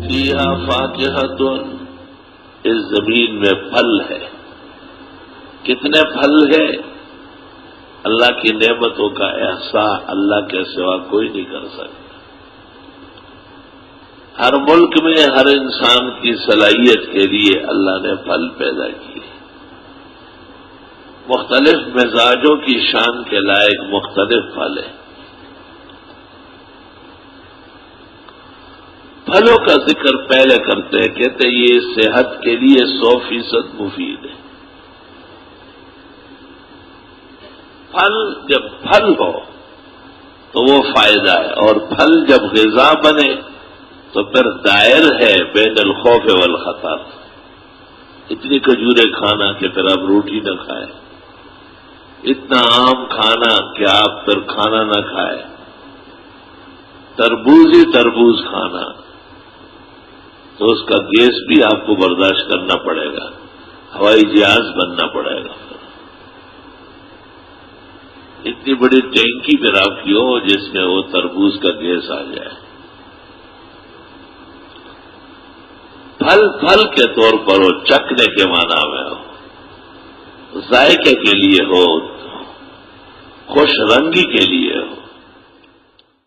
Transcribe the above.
فیہا فاکہۃ، اس زمین میں پھل ہے. کتنے پھل ہے؟ اللہ کی نعمتوں کا احصاء اللہ کے سوا کوئی نہیں کر سکتا. ہر ملک میں ہر انسان کی صلاحیت کے لیے اللہ نے پھل پیدا کیے. مختلف مزاجوں کی شان کے لائق مختلف پھل ہیں. پھلوں کا ذکر پہلے کرتے ہیں، کہتے ہیں یہ صحت کے لیے 100% مفید ہے. پھل جب پھل ہو تو وہ فائدہ ہے، اور پھل جب غذا بنے تو پھر دائر ہے بین الخوف والخطر. اتنی کھجوریں کھانا کہ پھر آپ روٹی نہ کھائیں، اتنا آم کھانا کہ آپ پھر کھانا نہ کھائیں، تربوز ہی تربوز کھانا تو اس کا گیس بھی آپ کو برداشت کرنا پڑے گا، ہوائی جہاز بننا پڑے گا. اتنی بڑی ٹینکی پھر آپ کی ہو جس میں وہ تربوز کا گیس آ جائے. پھل پھل کے طور پر ہو، چکھنے کے معنی میں ہو، ذائقے کے لیے ہو، خوش رنگی کے لیے